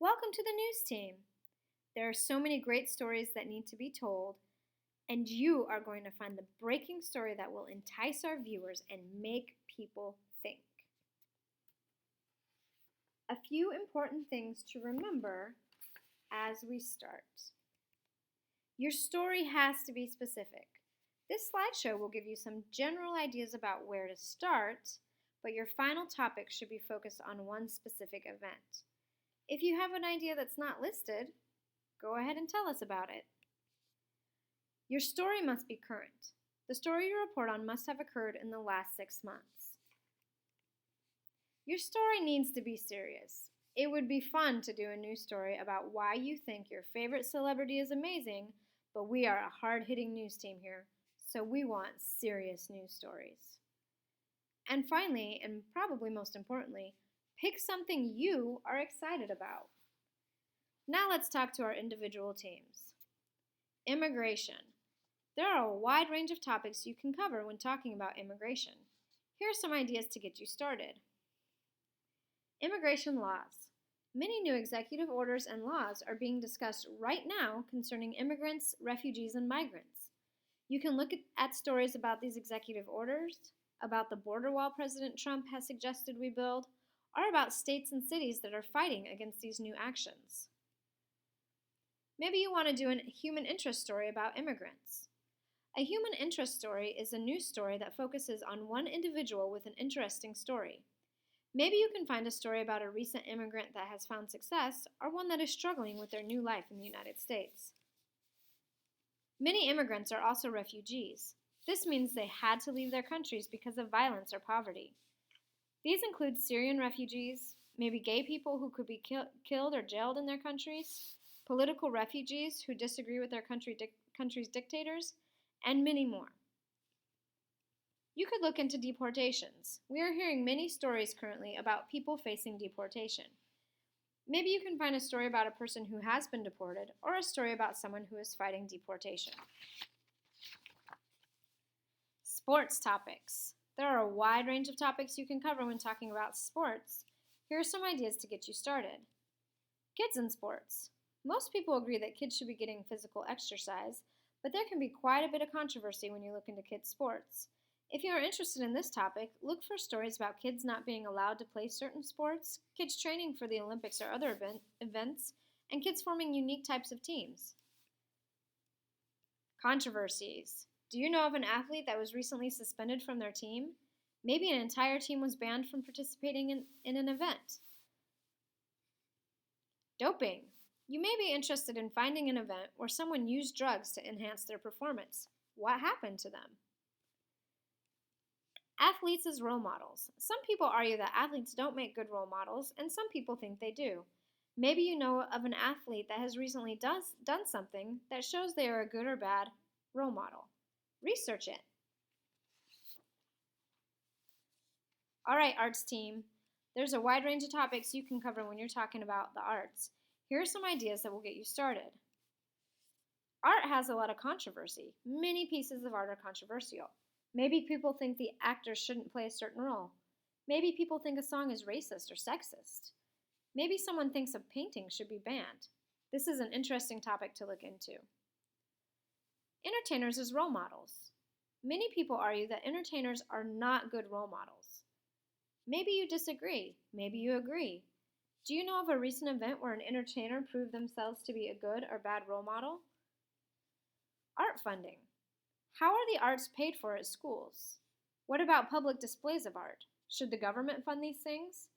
Welcome to the News Team. There are so many great stories that need to be told, and you are going to find the breaking story that will entice our viewers and make people think. A few important things to remember as we start. Your story has to be specific. This slideshow will give you some general ideas about where to start, but your final topic should be focused on one specific event. If you have an idea that's not listed, go ahead and tell us about it. Your story must be current. The story you report on must have occurred in the last 6 months. Your story needs to be serious. It would be fun to do a news story about why you think your favorite celebrity is amazing, but we are a hard-hitting news team here, so we want serious news stories. And finally, and probably most importantly, pick something you are excited about. Now let's talk to our individual teams. Immigration. There are a wide range of topics you can cover when talking about immigration. Here are some ideas to get you started. Immigration laws. Many new executive orders and laws are being discussed right now concerning immigrants, refugees, and migrants. You can look at stories about these executive orders, about the border wall President Trump has suggested we build, or about states and cities that are fighting against these new actions. Maybe you want to do a human interest story about immigrants. A human interest story is a news story that focuses on one individual with an interesting story. Maybe you can find a story about a recent immigrant that has found success or one that is struggling with their new life in the United States. Many immigrants are also refugees. This means they had to leave their countries because of violence or poverty. These include Syrian refugees, maybe gay people who could be killed or jailed in their countries, political refugees who disagree with their country's dictators, and many more. You could look into deportations. We are hearing many stories currently about people facing deportation. Maybe you can find a story about a person who has been deported or a story about someone who is fighting deportation. Sports topics. There are a wide range of topics you can cover when talking about sports. Here are some ideas to get you started. Kids in sports. Most people agree that kids should be getting physical exercise, but there can be quite a bit of controversy when you look into kids' sports. If you are interested in this topic, look for stories about kids not being allowed to play certain sports, kids training for the Olympics or other events, and kids forming unique types of teams. Controversies. Do you know of an athlete that was recently suspended from their team? Maybe an entire team was banned from participating in an event. Doping. You may be interested in finding an event where someone used drugs to enhance their performance. What happened to them? Athletes as role models. Some people argue that athletes don't make good role models, and some people think they do. Maybe you know of an athlete that has recently done something that shows they are a good or bad role model. Research it. All right, arts team. There's a wide range of topics you can cover when you're talking about the arts. Here are some ideas that will get you started. Art has a lot of controversy. Many pieces of art are controversial. Maybe people think the actors shouldn't play a certain role. Maybe people think a song is racist or sexist. Maybe someone thinks a painting should be banned. This is an interesting topic to look into. Entertainers as role models. Many people argue that entertainers are not good role models. Maybe you disagree. Maybe you agree. Do you know of a recent event where an entertainer proved themselves to be a good or bad role model? Art funding. How are the arts paid for at schools? What about public displays of art? Should the government fund these things?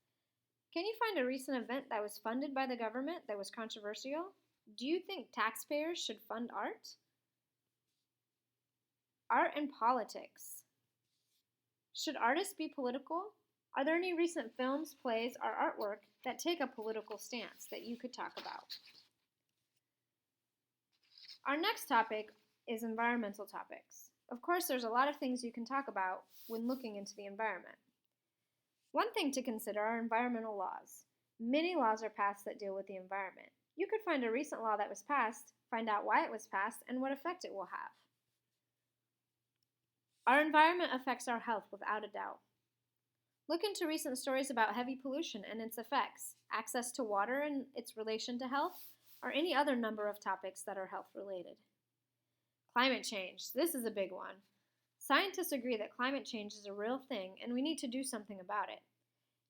Can you find a recent event that was funded by the government that was controversial? Do you think taxpayers should fund art? Art and politics. Should artists be political? Are there any recent films, plays, or artwork that take a political stance that you could talk about? Our next topic is environmental topics. Of course, there's a lot of things you can talk about when looking into the environment. One thing to consider are environmental laws. Many laws are passed that deal with the environment. You could find a recent law that was passed, find out why it was passed, and what effect it will have. Our environment affects our health without a doubt. Look into recent stories about heavy pollution and its effects, access to water and its relation to health, or any other number of topics that are health related. Climate change. This is a big one. Scientists agree that climate change is a real thing and we need to do something about it.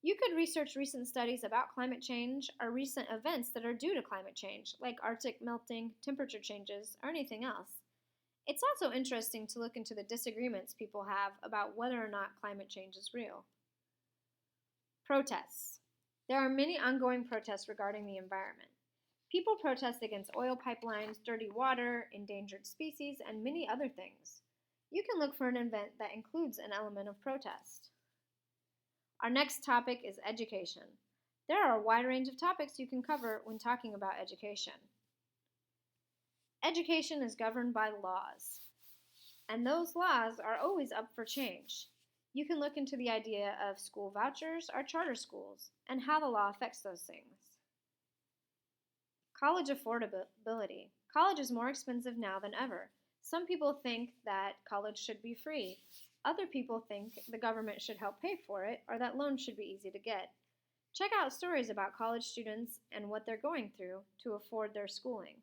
You could research recent studies about climate change or recent events that are due to climate change, like Arctic melting, temperature changes, or anything else. It's also interesting to look into the disagreements people have about whether or not climate change is real. Protests. There are many ongoing protests regarding the environment. People protest against oil pipelines, dirty water, endangered species, and many other things. You can look for an event that includes an element of protest. Our next topic is education. There are a wide range of topics you can cover when talking about education. Education is governed by laws, and those laws are always up for change. You can look into the idea of school vouchers or charter schools and how the law affects those things. College affordability. College is more expensive now than ever. Some people think that college should be free. Other people think the government should help pay for it or that loans should be easy to get. Check out stories about college students and what they're going through to afford their schooling.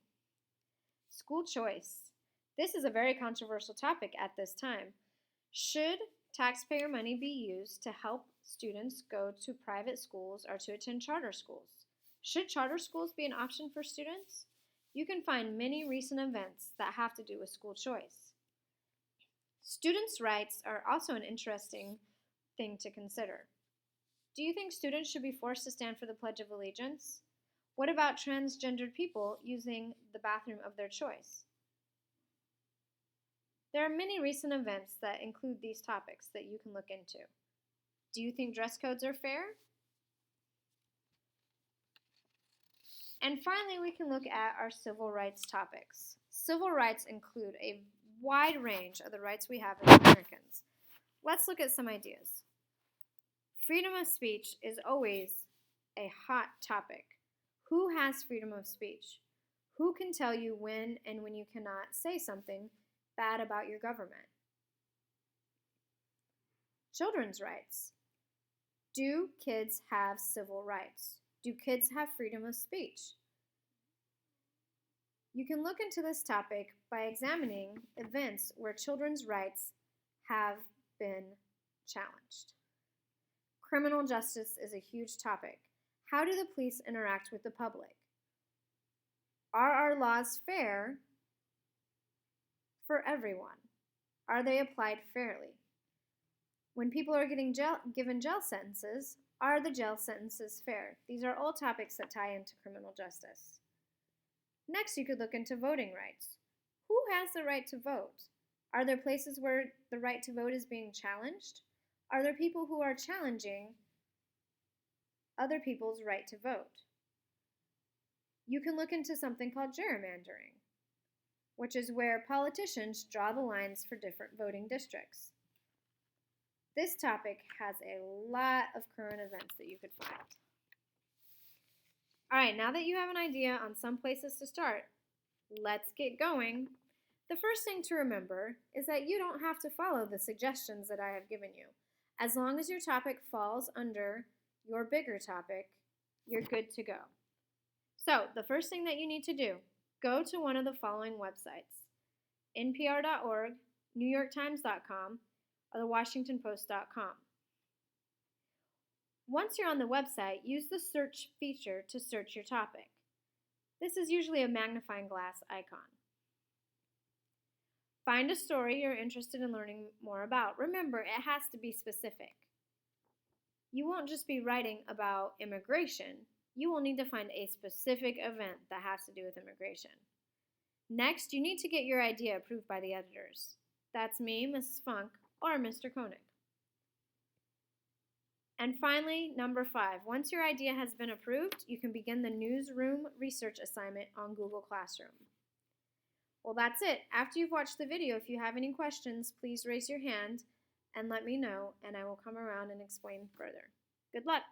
School choice. This is a very controversial topic at this time. Should taxpayer money be used to help students go to private schools or to attend charter schools? Should charter schools be an option for students? You can find many recent events that have to do with school choice. Students' rights are also an interesting thing to consider. Do you think students should be forced to stand for the Pledge of Allegiance? What about transgendered people using the bathroom of their choice? There are many recent events that include these topics that you can look into. Do you think dress codes are fair? And finally, we can look at our civil rights topics. Civil rights include a wide range of the rights we have as Americans. Let's look at some ideas. Freedom of speech is always a hot topic. Who has freedom of speech? Who can tell you when and when you cannot say something bad about your government? Children's rights. Do kids have civil rights? Do kids have freedom of speech? You can look into this topic by examining events where children's rights have been challenged. Criminal justice is a huge topic. How do the police interact with the public? Are our laws fair for everyone? Are they applied fairly? When people are given jail sentences, are the jail sentences fair? These are all topics that tie into criminal justice. Next, you could look into voting rights. Who has the right to vote? Are there places where the right to vote is being challenged? Are there people who are challenging other people's right to vote? You can look into something called gerrymandering, which is where politicians draw the lines for different voting districts. This topic has a lot of current events that you could find. All right, now that you have an idea on some places to start, let's get going. The first thing to remember is that you don't have to follow the suggestions that I have given you. As long as your topic falls under your bigger topic, you're good to go. So, the first thing that you need to do, go to one of the following websites: npr.org, newyorktimes.com, or thewashingtonpost.com. Once you're on the website, use the search feature to search your topic. This is usually a magnifying glass icon. Find a story you're interested in learning more about. Remember, it has to be specific. You won't just be writing about immigration. You will need to find a specific event that has to do with immigration. Next, you need to get your idea approved by the editors. That's me, Mrs. Funk, or Mr. Koenig. And finally, number 5, once your idea has been approved, you can begin the newsroom research assignment on Google Classroom. Well, that's it. After you've watched the video, if you have any questions, please raise your hand and let me know, and I will come around and explain further. Good luck!